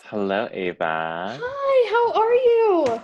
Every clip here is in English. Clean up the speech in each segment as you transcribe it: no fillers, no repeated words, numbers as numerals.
Hello, Ava. Hi, how are you?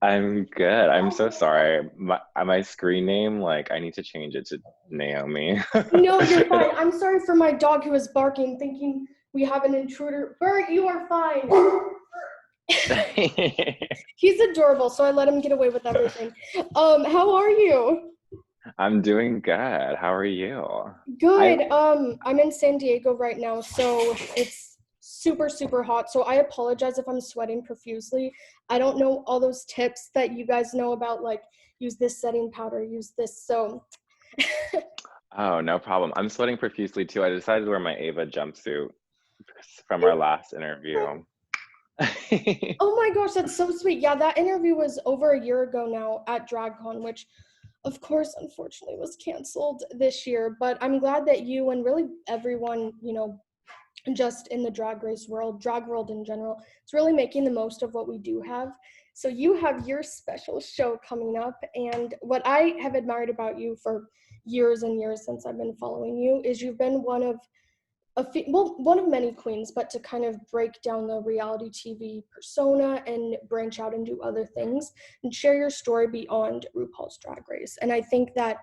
I'm good. I'm so sorry. My screen name, like, I need to change it to Naomi. No, you're fine. I'm sorry for my dog who is barking, thinking we have an intruder. Bert, you are fine. He's adorable, so I let him get away with everything. How are you? I'm doing good. How are you? I Good. I'm in San Diego right now, so it's super, super hot. So I apologize if I'm sweating profusely. I don't know all those tips that you guys know about, like use this setting powder, use this. So oh, no problem. I'm sweating profusely too. I decided to wear my Ava jumpsuit from our last interview. oh my gosh, that's so sweet. Yeah, that interview was over a year ago now at DragCon, which of course, unfortunately, was canceled this year. But I'm glad that you and really everyone, just in the drag race world, drag world in general, is really making the most of what we do have. So you have your special show coming up. And what I have admired about you for years and years since I've been following you is you've been one of many queens, but to kind of break down the reality TV persona and branch out and do other things and share your story beyond RuPaul's Drag Race. And I think that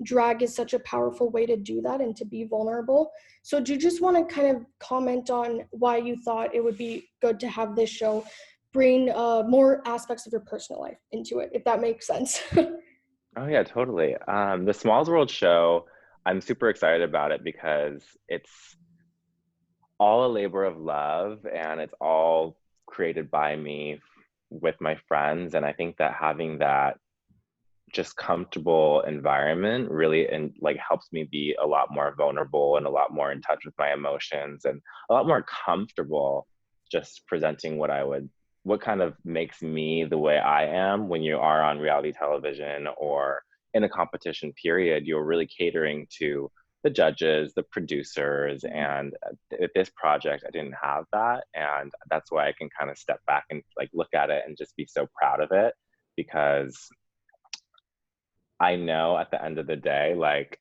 drag is such a powerful way to do that and to be vulnerable. So do you just want to kind of comment on why you thought it would be good to have this show bring more aspects of your personal life into it, if that makes sense? Oh yeah, totally. The Smalls World show, I'm super excited about it because it's all a labor of love and it's all created by me with my friends. And I think that having that just comfortable environment really and like helps me be a lot more vulnerable and a lot more in touch with my emotions and a lot more comfortable just presenting what kind of makes me the way I am. When you are on reality television or in a competition period, you're really catering to the judges, the producers, and with this project I didn't have that, and that's why I can kind of step back and like look at it and just be so proud of it because I know at the end of the day, like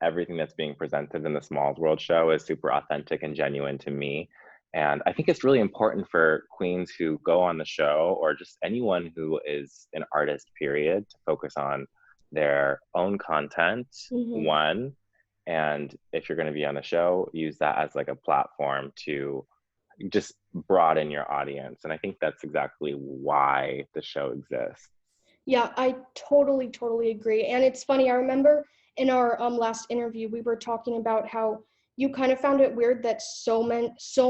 everything that's being presented in the Smalls World show is super authentic and genuine to me. And I think it's really important for queens who go on the show or just anyone who is an artist, period, to focus on their own content, Mhm. one. And if you're going to be on the show, use that as like a platform to just broaden your audience. And I think that's exactly why the show exists. Yeah, I totally, totally agree. And it's funny, I remember in our last interview, we were talking about how you kind of found it weird that so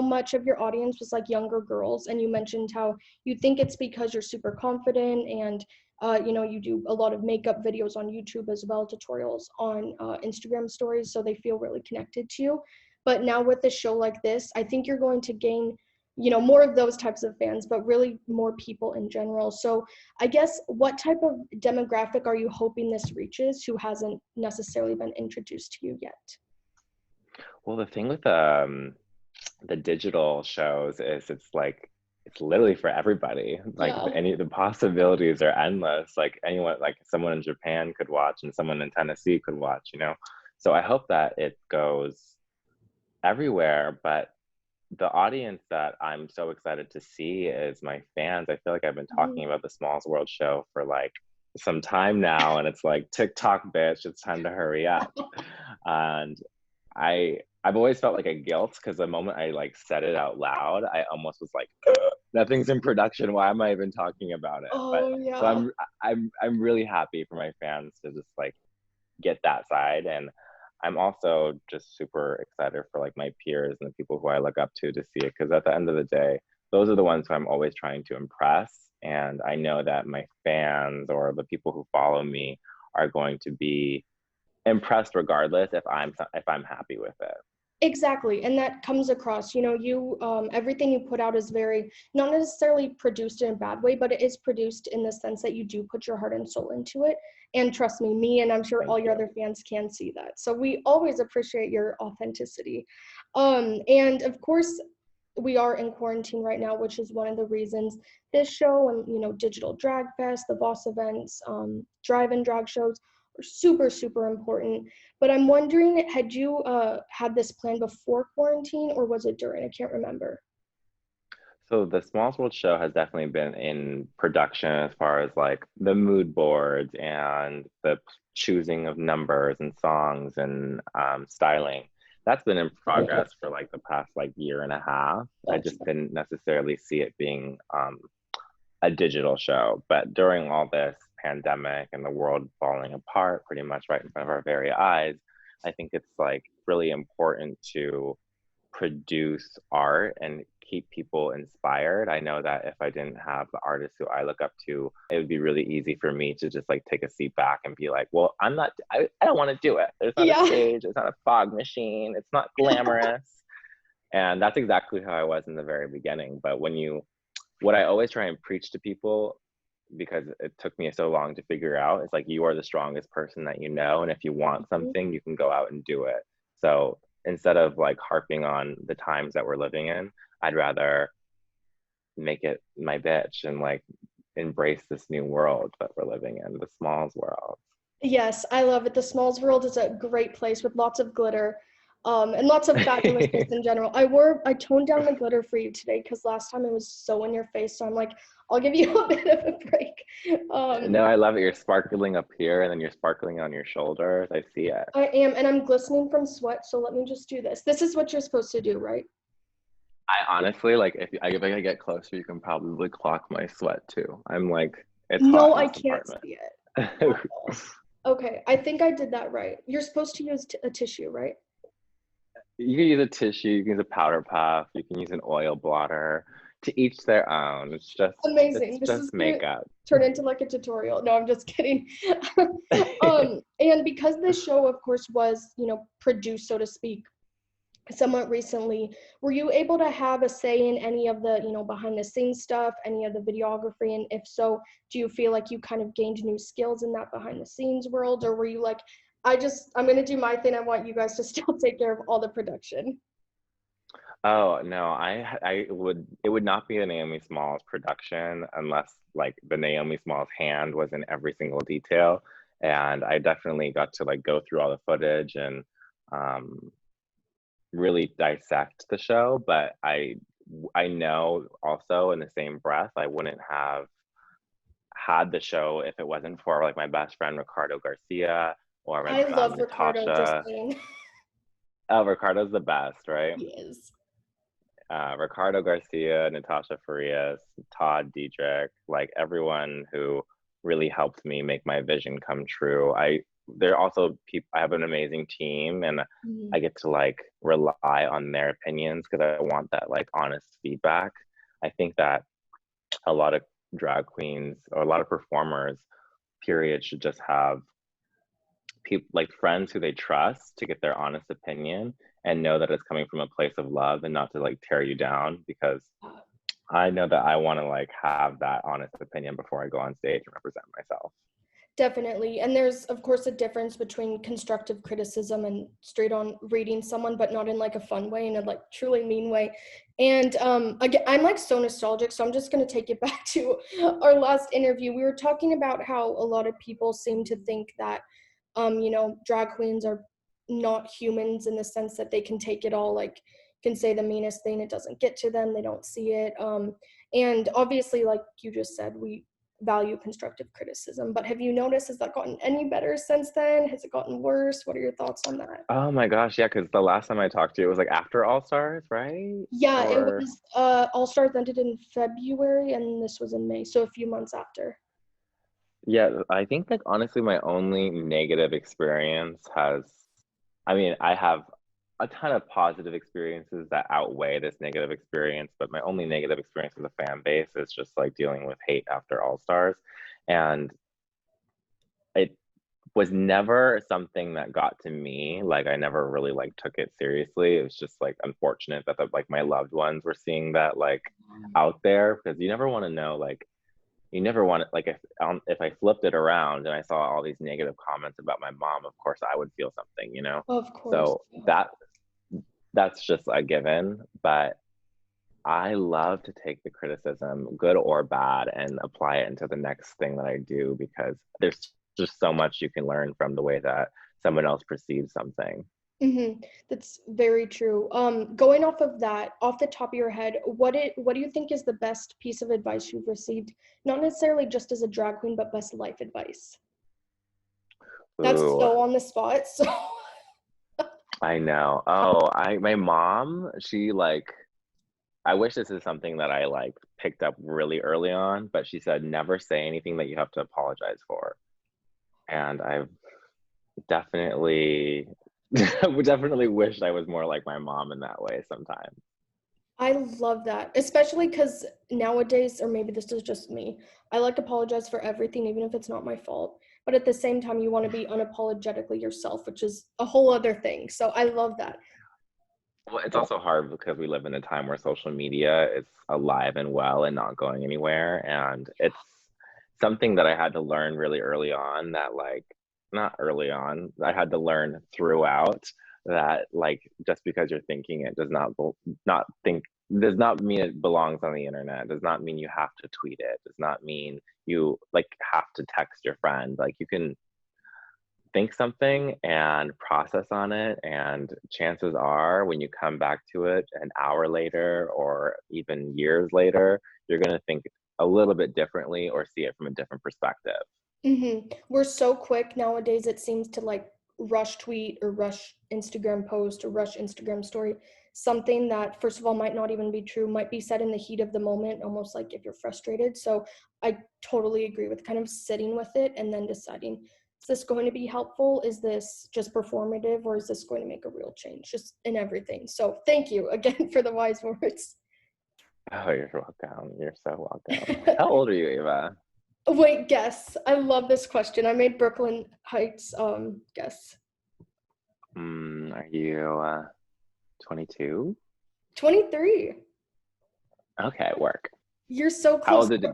much of your audience was like younger girls, and you mentioned how you think it's because you're super confident and you do a lot of makeup videos on YouTube as well, tutorials on Instagram stories, so they feel really connected to you. But now with a show like this, I think you're going to gain, more of those types of fans, but really more people in general. So I guess what type of demographic are you hoping this reaches who hasn't necessarily been introduced to you yet? Well, the thing with the digital shows is it's literally for everybody. Like Yeah. the possibilities are endless. Like anyone, like someone in Japan could watch and someone in Tennessee could watch, you know. So I hope that it goes everywhere, but the audience that I'm so excited to see is my fans. I feel like I've been talking Mhm. about the Smalls World show for like some time now, and it's like TikTok, bitch, it's time to hurry up. And I've always felt like a guilt because the moment I like said it out loud, I almost was like, nothing's in production. Why am I even talking about it? But Oh, so yeah. I'm really happy for my fans to just like get that side, and I'm also just super excited for like my peers and the people who I look up to see it because at the end of the day, those are the ones who I'm always trying to impress, and I know that my fans or the people who follow me are going to be impressed regardless if I'm happy with it. Exactly, and that comes across. You everything you put out is very not necessarily produced in a bad way, but it is produced in the sense that you do put your heart and soul into it. And trust me, and I'm sure all Thank your you. other fans can see that. So we always appreciate your authenticity. And of course, we are in quarantine right now, which is one of the reasons this show and Digital Drag Fest, the Boss events, drive-in drag shows are super, super important. But I'm wondering, had you had this plan before quarantine or was it during? I can't remember. So the Smalls World show has definitely been in production as far as like the mood boards and the choosing of numbers and songs and styling. That's been in progress for like the past like year and a half. I Gotcha. just didn't necessarily see it being a digital show. But during all this pandemic and the world falling apart pretty much right in front of our very eyes, I think it's like really important to produce art and keep people inspired. I know that if I didn't have the artists who I look up to, it would be really easy for me to just like take a seat back and be like, well, I don't want to do it. There's not a Yeah. stage, there's not a fog machine, it's not glamorous. And that's exactly how I was in the very beginning. But what I always try and preach to people, because it took me so long to figure out, it's like you are the strongest person that you know. And if you want Mhm. something, you can go out and do it. So instead of like harping on the times that we're living in, I'd rather make it my bitch and like embrace this new world that we're living in, the smalls world. Yes, I love it. The Smalls World is a great place with lots of glitter, and lots of fabulousness in general. I toned down the glitter for you today because last time it was so in your face. So I'm like, I'll give you a bit of a break. No, I love it. You're sparkling up here and then you're sparkling on your shoulders. I see it. I am, and I'm glistening from sweat. So let me just do this. This is what you're supposed to do, right? I honestly like if I get closer, you can probably clock my sweat too. I'm like, it's hot No, in I this can't apartment. see it at all. Okay, I think I did that right. You're supposed to use a tissue, right? You can use a tissue, you can use a powder puff, you can use an oil blotter. To each their own. Amazing. It's This is just gonna makeup. turn into like a tutorial. No, I'm just kidding. And because this show, of course, was, produced, so to speak, somewhat recently, were you able to have a say in any of the, behind the scenes stuff, any of the videography? And if so, do you feel like you kind of gained new skills in that behind the scenes world? Or were you like, I'm gonna do my thing. I want you guys to still take care of all the production. Oh no, it would not be a Naomi Smalls production unless like the Naomi Smalls hand was in every single detail. And I definitely got to like go through all the footage and um really dissect the show, but I know also in the same breath I wouldn't have had the show if it wasn't for like my best friend Ricardo Garcia or I love Ricardo, just Natasha. saying. Oh, Ricardo's the best, right? He is. Ricardo Garcia, Natasha Farias, Todd Diedrich, like everyone who really helped me make my vision come true. They're also people. I have an amazing team, and I Mhm. get to like rely on their opinions because I want that like honest feedback. I think that a lot of drag queens or a lot of performers, period, should just have people like friends who they trust to get their honest opinion and know that it's coming from a place of love and not to like tear you down, because I know that I want to like have that honest opinion before I go on stage and represent myself. Definitely. And there's, of course, a difference between constructive criticism and straight on reading someone, but not in like a fun way, in a like truly mean way. And again, I'm like so nostalgic, so I'm just going to take it back to our last interview. We were talking about how a lot of people seem to think that, drag queens are not humans in the sense that they can take it all, like, can say the meanest thing, it doesn't get to them, they don't see it. And obviously, like you just said, we value constructive criticism. But have you noticed, has that gotten any better since then? Has it gotten worse? What are your thoughts on that? Oh my gosh, yeah, because the last time I talked to you, it was like after All Stars, right? Yeah, it Or was All Stars ended in February and this was in May, so a few months after. yeah, I think like honestly, my only negative experience has, I mean, I have a ton of positive experiences that outweigh this negative experience, but my only negative experience with the fan base is just like dealing with hate after All Stars. And it was never something that got to me. Like I never really like took it seriously. It was just like unfortunate that like my loved ones were seeing that like out there, because you never want to know like you never want to like if I flipped it around and I saw all these negative comments about my mom, of course I would feel something, you know. Of course. So that's just a given. But I love to take the criticism, good or bad, and apply it into the next thing that I do, because there's just so much you can learn from the way that someone else perceives something. That's very true. Going off of that, off the top of your head, what do you think is the best piece of advice you've received? Not necessarily just as a drag queen, but best life advice. That's Ooh, so on the spot. So I know. Oh, my mom, she like I wish this is something that I like picked up really early on, but she said never say anything that you have to apologize for. And I've definitely definitely wished I was more like my mom in that way sometimes. I love that, especially because nowadays, or maybe this is just me, I like to apologize for everything, even if it's not my fault. But at the same time, you want to be unapologetically yourself, which is a whole other thing. So I love that. Well, it's also hard because we live in a time where social media is alive and well and not going anywhere. And it's something that I had to learn really early on that, like, not early on, I had to learn throughout that, like, just because you're thinking it not think, does not mean it belongs on the internet, does not mean you have to tweet it, does not mean you, like, have to text your friend. Like, you can think something and process on it. And chances are, when you come back to it an hour later or even years later, you're going to think a little bit differently or see it from a different perspective. We're so quick nowadays, it seems to like rush tweet or rush Instagram post or rush Instagram story. Something that, first of all, might not even be true, might be said in the heat of the moment, almost like if you're frustrated. So I totally agree with kind of sitting with it and then deciding, is this going to be helpful? Is this just performative, or is this going to make a real change just in everything? So thank you again for the wise words. Oh, you're welcome. You're so welcome. How old are you, Eva? Wait, guess. I love this question. I made Brooklyn Heights guess. Are you 22? 23. Okay, work. You're so How close. old did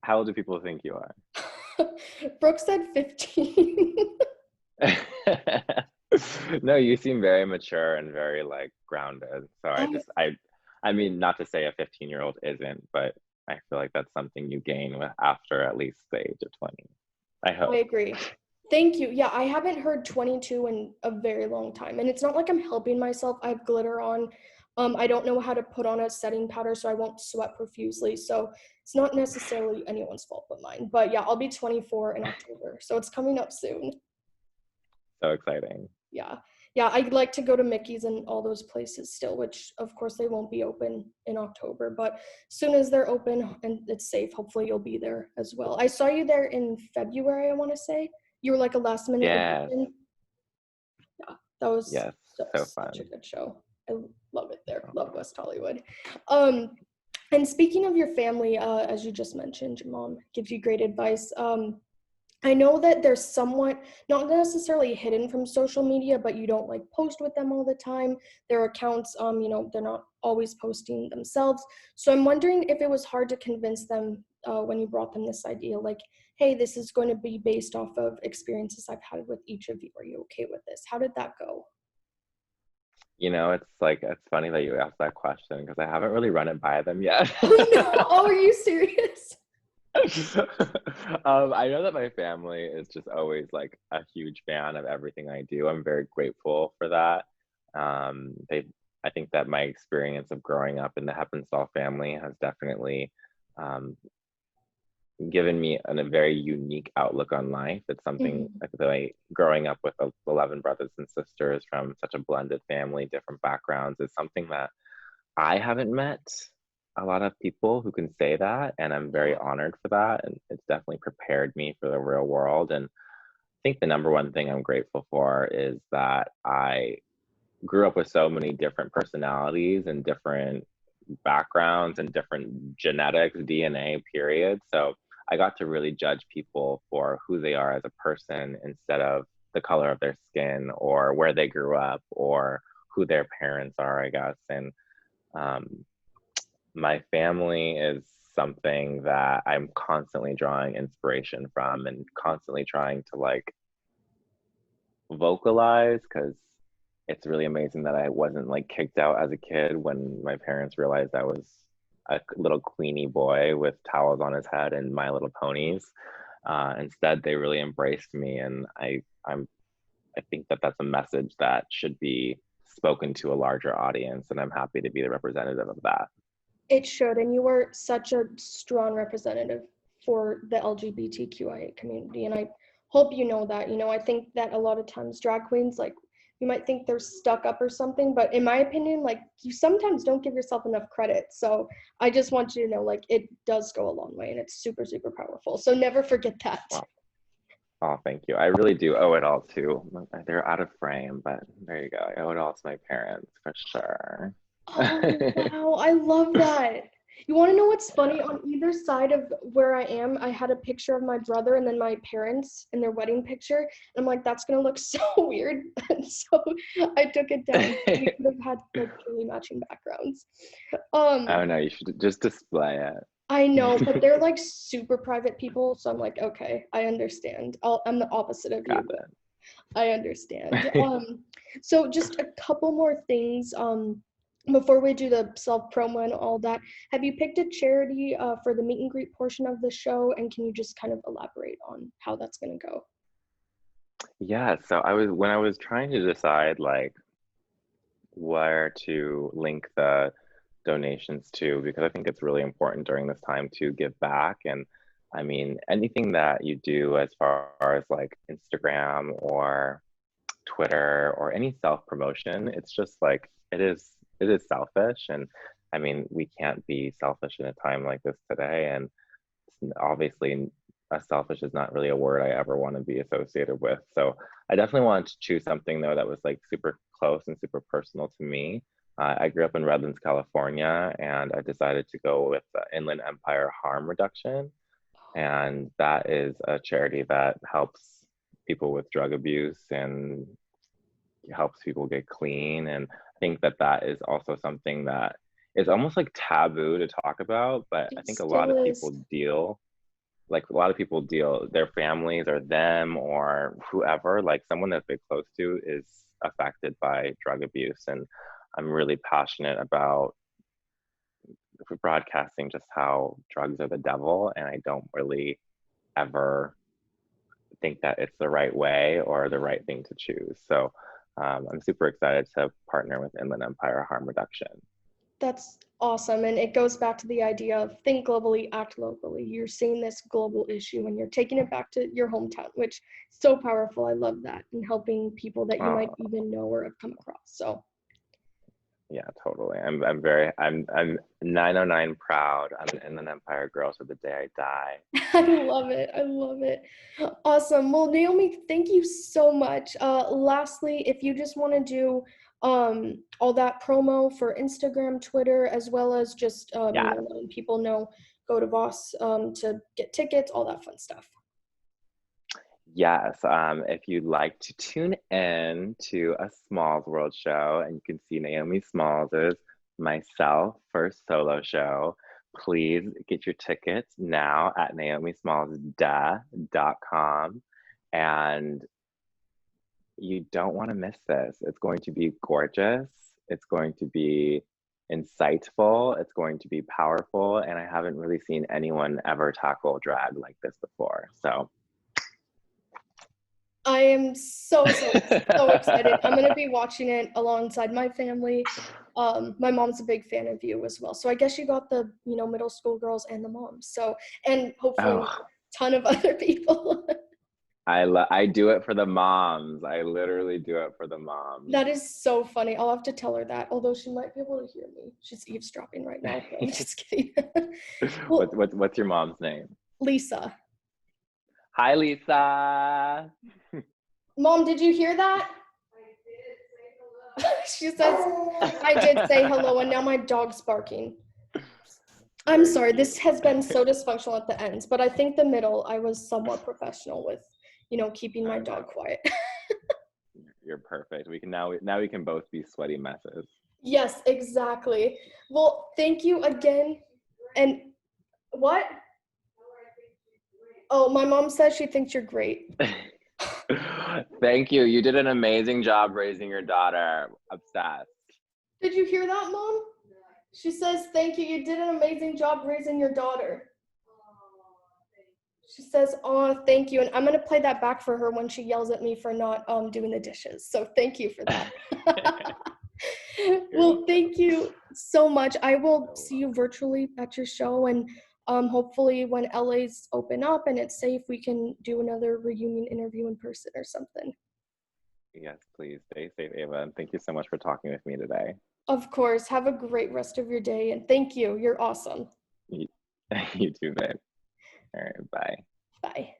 how old do people think you are? Brooke said 15. No, you seem very mature and very like grounded. So I, I mean, not to say a 15-year-old isn't, but I feel like that's something you gain with after at least the age of 20. I I hope. agree. Thank you. Yeah, I haven't heard 22 in a very long time. And it's not like I'm helping myself. I have glitter on. I don't know how to put on a setting powder so I won't sweat profusely. So it's not necessarily anyone's fault but mine. But yeah, I'll be 24 in October. So it's coming up soon. So exciting. Yeah. Yeah, I'd like to go to Mickey's and all those places still, which of course they won't be open in October, but as soon as they're open and it's safe, hopefully you'll be there as well. I saw you there in February, I want to say. You were like a last minute Yes. addition. Yeah, that was Yes. So such a fun. good show. I love it there. Oh. Love West Hollywood. Um, and speaking of your family, as you just mentioned, your mom gives you great advice. I know that they're somewhat not necessarily hidden from social media, but you don't like post with them all the time. Their accounts, they're not always posting themselves. So I'm wondering if it was hard to convince them when you brought them this idea, like, hey, this is going to be based off of experiences I've had with each of you. Are you okay with this? How did that go? It's like it's funny that you asked that question because I haven't really run it by them yet. Oh no! Oh, are you serious? I know that my family is just always like a huge fan of everything I do. I'm very grateful for that. I think that my experience of growing up in the Heppenstall family has definitely um, given me a very unique outlook on life. It's something Mhm. like that growing up with 11 brothers and sisters from such a blended family, different backgrounds, is something that I haven't met a lot of people who can say that, and I'm very Yeah. honored for that. And it's definitely prepared me for the real world. And I think the number one thing I'm grateful for is that I grew up with so many different personalities and different backgrounds and different genetics, DNA, period. So I got to really judge people for who they are as a person instead of the color of their skin or where they grew up or who their parents are, I guess. And um, my family is something that I'm constantly drawing inspiration from and constantly trying to like vocalize because it's really amazing that I wasn't like kicked out as a kid when my parents realized I was a little Queenie boy with towels on his head and My Little Ponies. Instead, they really embraced me, and I'm I think that that's a message that should be spoken to a larger audience, and I'm happy to be the representative of that. It should, and you are such a strong representative for the LGBTQIA community, and I hope you know that. I think that a lot of times drag queens, like, you might think they're stuck up or something, but in my opinion, like, you sometimes don't give yourself enough credit. So I just want you to know, like, it does go a long way, and it's super, super powerful. So never forget that. Wow. Oh, thank you. I really do owe it all to, they're out of frame, but there you go. I owe it all to my parents for sure. Oh, wow. I love that. You want to know what's funny? On either side of where I am, I had a picture of my brother and then my parents in their wedding picture. And I'm like, that's going to look so weird. And so I took it down. We could have had like truly matching backgrounds. Oh no, you should just display I know, but it. they're like super private people. So I'm like, okay, I understand. I'm the opposite of you, Got but I understand. it. So just a couple more things. Before we do the self promo and all that, have you picked a charity for the meet and greet portion of the show? And can you just kind of elaborate on how that's going to go? Yeah, so when I was trying to decide like where to link the donations to, because I think it's really important during this time to give back. And I mean, anything that you do as far as like Instagram or Twitter or any self promotion, it's just like it is selfish. And I mean, we can't be selfish in a time like this today. And obviously, selfish is not really a word I ever want to be associated with. So I definitely wanted to choose something though that was like super close and super personal to me. I grew up in Redlands, California, and I decided to go with Inland Empire Harm Reduction. And that is a charity that helps people with drug abuse and helps people get clean. And I think that that is also something that is almost like taboo to talk about, but I It think a lot of still people is. deal, like a lot of people deal, their families or them or whoever, like someone that they're close to is affected by drug abuse. And I'm really passionate about broadcasting just how drugs are the devil. And I don't really ever think that it's the right way or the right thing to choose. So I'm super excited to partner with Inland Empire Harm Reduction. That's awesome. And it goes back to the idea of think globally, act locally. You're seeing this global issue and you're taking it back to your hometown, which is so powerful. I love that. And helping people that you might Oh, even know or have come across. So yeah, totally. I'm 909 proud. I'm an Inland Empire girl to the day I die. I love it. I love it. Awesome. Well, Naomi, thank you so much. Lastly, if you just want to do all that promo for Instagram, Twitter, as well as just Yeah. letting people know, go to Voss to get tickets, all that fun stuff. Yes, if you'd like to tune in to a Smalls World show and you can see Naomi Smalls's myself first solo show, please get your tickets now at naomismallsda.com. And you don't want to miss this. It's going to be gorgeous. It's going to be insightful. It's going to be powerful. And I haven't really seen anyone ever tackle drag like this before. So I am so excited. I'm gonna be watching it alongside my family. My mom's a big fan of you as well. So I guess you got the, middle school girls and the moms. So, and hopefully a oh, ton of other people. I do it for the moms. I literally do it for the moms. That is so funny. I'll have to tell her that, although she might be able to hear me. She's eavesdropping right now. So I'm just kidding. Well, What's your mom's name? Lisa. Hi, Lisa. Mom, did you hear that? She says, I did say hello, and now my dog's barking. I'm sorry, this has been so dysfunctional at the ends, but I think the middle, I was somewhat professional with, keeping my dog quiet. You're perfect. We can now we can both be sweaty messes. Yes, exactly. Well, thank you again. And what? Oh, my mom says she thinks you're great. Thank you. You did an amazing job raising your daughter. Obsessed. Did you hear that, Mom? She says, thank you. You did an amazing job raising your daughter. She says, "Oh, thank you." And I'm gonna play that back for her when she yells at me for not doing the dishes. So thank you for that. You're Well, welcome. thank you so much. I will So see you virtually at your show, and hopefully when LA's open up and it's safe, we can do another reunion interview in person or something. yes, please stay safe, Ava, and thank you so much for talking with me today. Of course. Have a great rest of your day, and thank you. You're awesome. You, you too, babe. All right, bye. Bye.